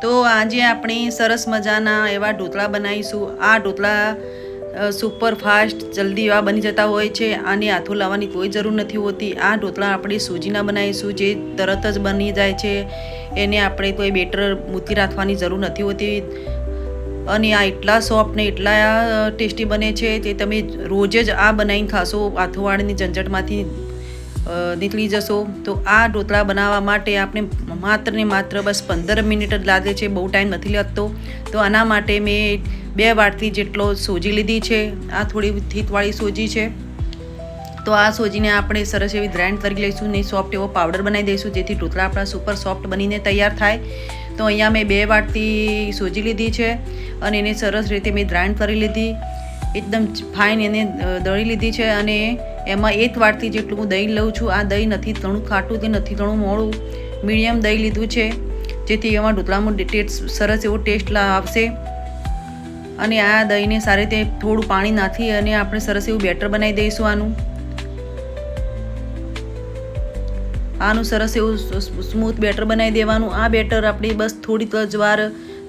તો આજે આપણે સરસ મજાના એવા ઢોકળા બનાવીશું। આ ઢોકળા સુપર ફાસ્ટ જલ્દી એવા બની જતા હોય છે, આને હાથો લાવવાની કોઈ જરૂર નથી હોતી। આ ઢોકળા આપણે સૂજીના બનાવીશું, જે તરત જ બની જાય છે। એને આપણે કોઈ બેટર મૂકી રાખવાની જરૂર નથી હોતી અને આ એટલા સોફ્ટ ને એટલા ટેસ્ટી બને છે કે તમે રોજ જ આ બનાવીને ખાશો, હાથોવાળીની ઝંઝટમાંથી નીકળી જશો। તો આ ઢોકળા બનાવવા માટે આપણે માત્ર ને માત્ર બસ 15 મિનિટ જ લાગે છે, બહુ ટાઈમ નથી લાગતો। તો આના માટે મેં 2 વાટકી જેટલો સોજી લીધી છે। આ થોડી થીકવાળી સોજી છે। તો આ સોજીને આપણે સરસ એવી ગ્રાઇન્ડ કરી લઈશું ને સોફ્ટ એવો પાવડર બનાવી દઈશું, જેથી ઢોકળા આપણા સુપર સોફ્ટ બનીને તૈયાર થાય। તો અહીંયા મેં 2 વાટકી સોજી લીધી છે અને એને સરસ રીતે મેં ગ્રાઇન્ડ કરી લીધી, એકદમ ફાઇન એને દળી લીધી છે। અને એમાં 1 વાટકી જેટલું હું દહીં લઉં છું। આ દહીં નથી ઘણું ખાટું કે નથી ઘણું મોળું, મીડિયમ દહીં લીધું છે, જેથી એમાં ઢોકળામાં સરસ એવો ટેસ્ટ આવશે। અને આ દહીંને સારી રીતે થોડું પાણી નાખી અને આપણે સરસ એવું બેટર બનાવી દઈશું। આનું સરસ એવું સ્મૂથ બેટર બનાવી દેવાનું। આ બેટર આપણે બસ થોડીક જ વાર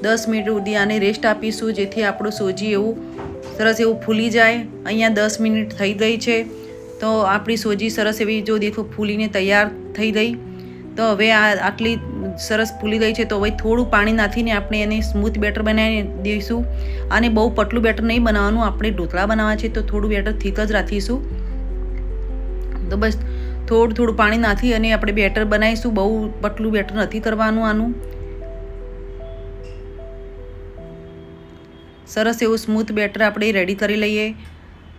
10 મિનિટ સુધી આને રેસ્ટ આપીશું, જેથી આપણું સોજી એવું સરસ એવું ફૂલી જાય। અહીંયા 10 મિનિટ થઈ ગઈ છે, તો આપણી સોજી સરસ એવી જો દેખો ફૂલીને તૈયાર થઈ ગઈ। તો હવે આ આટલી સરસ ફૂલી ગઈ છે, તો હવે થોડું પાણી નાખીને આપણે એને સ્મૂથ બેટર બનાવી દઈશું। આને બહુ પતલું બેટર નહીં બનાવવાનું, આપણે ઢોકળા બનાવવા છે તો થોડું બેટર થીક જ રાખીશું। તો બસ થોડું પાણી નાખી અને આપણે બેટર બનાવીશું, બહુ પતલું બેટર નથી કરવાનું। આનું સરસ એવું સ્મૂથ બેટર આપણે રેડી કરી લઈએ।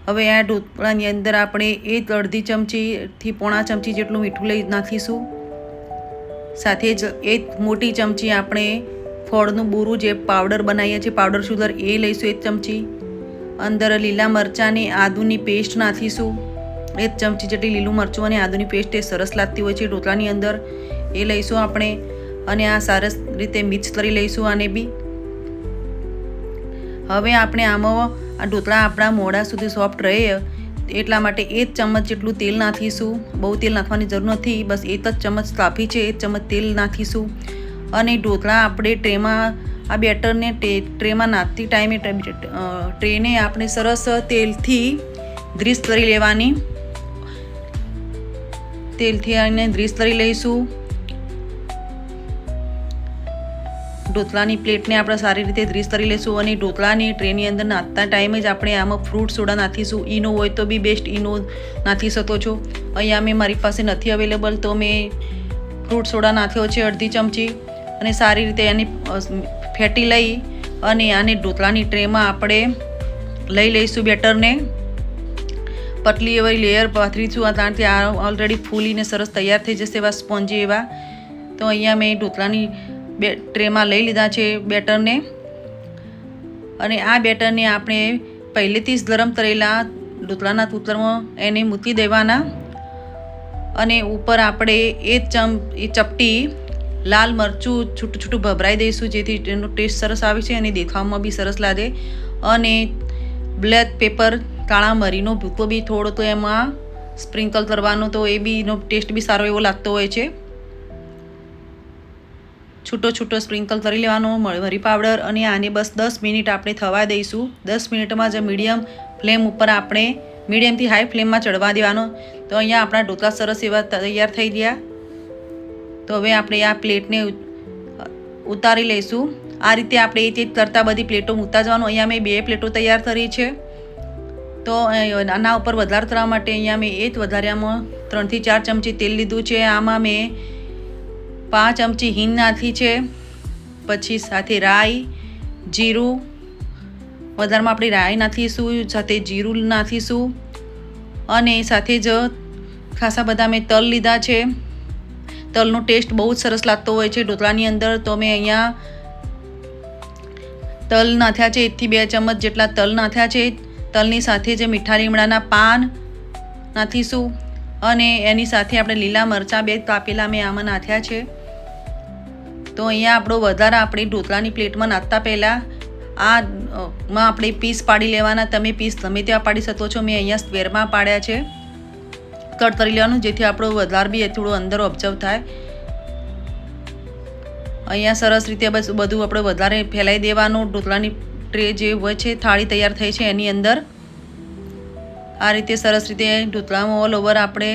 હવે આ ઢોકળાની અંદર આપણે 1 ચમચીથી પોણા ચમચી જેટલું મીઠું નાખીશું। સાથે જ 1 મોટી ચમચી આપણે ફળનું બૂરું જે પાવડર બનાવીએ છીએ, પાવડર શુગર, એ લઈશું 1 ચમચી। અંદર લીલા મરચાંની આદુની પેસ્ટ નાખીશું, 1 ચમચી જેટલી લીલું મરચું અને આદુની પેસ્ટ એ સરસ લાગતી હોય છે ઢોકળાની અંદર, એ લઈશું આપણે। અને આ સરસ રીતે મિક્સ કરી લઈશું આને બી। હવે આપણે આમાં આ ઢોકળા આપણા મોડા સુધી સોફ્ટ રહે એટલા માટે 1 ચમચ જેટલું તેલ નાખીશું। બહુ તેલ નાખવાની જરૂર નથી, બસ 1 જ ચમચ કાફી છે, 1 ચમચ તેલ નાખીશું। અને ઢોકળા આપણે ટ્રેમાં આ બેટરને ટ્રેમાં નાખતી ટાઈમે ટ્રેને આપણે સરસ તેલથી ગ્રીસ કરી લેવાની, તેલથી આને ગ્રીસ કરી લઈશું। ઢોકળાની પ્લેટને આપણે સારી રીતે ગ્રીસ કરી લઈશું અને ઢોકળાની ટ્રેની અંદર નાખતા ટાઈમે જ આપણે આમાં ફ્રૂટ સોડા નાખીશું। ઈનો હોય તો બી બેસ્ટ, ઈનો નાખી શકો છો। અહીંયા મેં મારી પાસે નથી અવેલેબલ, તો મેં ફ્રૂટ સોડા નાખ્યો છે 1/2 ચમચી અને સારી રીતે એને ફેટી લઈ અને આને ઢોકળાની ટ્રેમાં આપણે લઈ લઈશું બેટરને। પતલી એવી લેયર પાથરીશું, ત્યાંથી આ ઓલરેડી ફૂલીને સરસ તૈયાર થઈ જશે એવા સ્પોન્જી એવા। તો અહીંયા મેં ઢોકળાની ટ્રેમાં લઈ લીધા છે બેટરને અને આ બેટરને આપણે પહેલેથી જ ગરમ કરેલા ઢોકળાના કૂકરમાં એને મૂકી દેવાના અને ઉપર આપણે 1 ચપટી લાલ મરચું છૂટું ભભરાઈ દઈશું, જેથી એનો ટેસ્ટ સરસ આવે છે અને દેખાવમાં બી સરસ લાગે। અને બ્લેક પેપર, કાળા મરીનો ભૂકો બી થોડો તો એમાં સ્પ્રિંકલ કરવાનો, તો એ બી એનો ટેસ્ટ બી સારો એવો લાગતો હોય છે। છૂટો સ્પ્રિંકલ કરી લેવાનો મરી પાવડર અને આને બસ 10 મિનિટ આપણે થવા દઈશું। 10 મિનિટમાં જ મીડિયમ ફ્લેમ ઉપર આપણે મીડિયમથી હાઈ ફ્લેમમાં ચડવા દેવાનો। તો અહીંયા આપણા ઢોકળા સરસ એવા તૈયાર થઈ ગયા। તો હવે આપણે આ પ્લેટને ઉતારી લઈશું। આ રીતે આપણે એક કરતાં બધી પ્લેટો મૂકતા જવાનું। અહીંયા મેં 2 પ્લેટો તૈયાર કરી છે। તો આના ઉપર વધારે કરવા માટે અહીંયા મેં વધારામાં 3 થી 4 ચમચી તેલ લીધું છે। આમાં મેં 5 ચમચી હિંગ નાખી છે, પછી સાથે રાઈ, જીરું, વધારમાં આપણે રાઈ નાખીશું, સાથે જીરું નાખીશું અને સાથે જ ખાસા બધા મેં તલ લીધા છે। તલનો ટેસ્ટ બહુ જ સરસ લાગતો હોય છે ઢોકળાની અંદર। તો મેં અહીંયા તલ નાખ્યા છે, 1 થી 2 ચમચ જેટલા તલ નાખ્યા છે। તલની સાથે જ મીઠા લીમડાના પાન નાખીશું અને એની સાથે આપણે લીલા મરચાં 2 કાપેલા મેં આમાં નાખ્યા છે। તો અહીંયા આપણો વધારા આપણે ઢોકળાની પ્લેટમાં નાખતા પહેલાં આમાં આપણે પીસ પાડી લેવાના। તમે પીસ ગમે ત્યાં પાડી શકો છો, મેં અહીંયા સ્ક્વેરમાં પાડ્યા છે। કટ કરી લેવાનું, જેથી આપણો વધાર બી થોડું અંદર ઓબ્ઝર્વ થાય। અહીંયા સરસ રીતે બસ બધું આપણે વધારે ફેલાઈ દેવાનું. ઢોકળાની ટ્રે જે હોય છે, થાળી તૈયાર થઈ છે એની અંદર આ રીતે સરસ રીતે ઢોકળામાં ઓલ ઓવર આપણે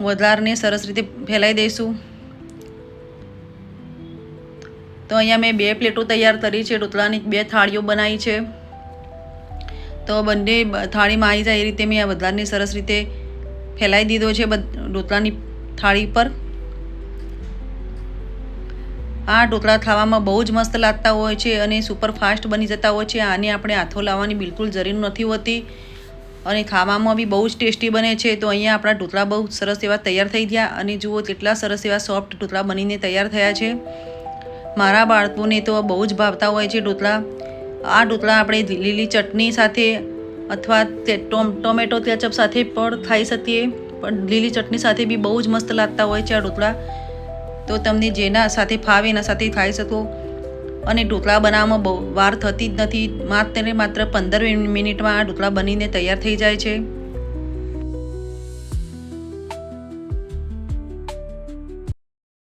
વધારને સરસ રીતે ફેલાઈ દઈશું. તો અહીંયા મેં 2 પ્લેટો તૈયાર કરી છે, ઢોકળાની 2 થાળીઓ બનાવી છે. તો બંને થાળીમાં આવી જાય એ રીતે મેં આ વધારને સરસ રીતે ફેલાઈ દીધો છે ઢોકળાની થાળી પર. આ ઢોકળા ખાવામાં બહુ જ મસ્ત લાગતા હોય છે અને સુપર ફાસ્ટ બની જતા હોય છે. આને આપણે હાથો લાવવાની બિલકુલ જરૂર નથી હોતી અને ખાવામાં બી બહુ જ ટેસ્ટી બને છે. તો અહીંયા આપણા ઢોકળા બહુ સરસ એવા તૈયાર થઈ ગયા અને જુઓ કેટલા સરસ એવા સોફ્ટ ઢોકળા બનીને તૈયાર થયા છે. મારા બાળકોને તો બહુ જ ભાવતા હોય છે ઢોકળા. આ ઢોકળા આપણે લીલી ચટણી સાથે અથવા ટોમેટો કેચઅપ સાથે પણ ખાઈ શકીએ, પણ લીલી ચટણી સાથે બી બહુ જ મસ્ત લાગતા હોય છે આ ઢોકળા. તો તમને જેના સાથે ફાવે એના સાથે ખાઈ શકો. અને ઢોકળા બનાવવામાં બહુ વાર થતી જ નથી, માત્ર 15 મિનિટમાં આ ઢોકળા બનીને તૈયાર થઈ જાય છે.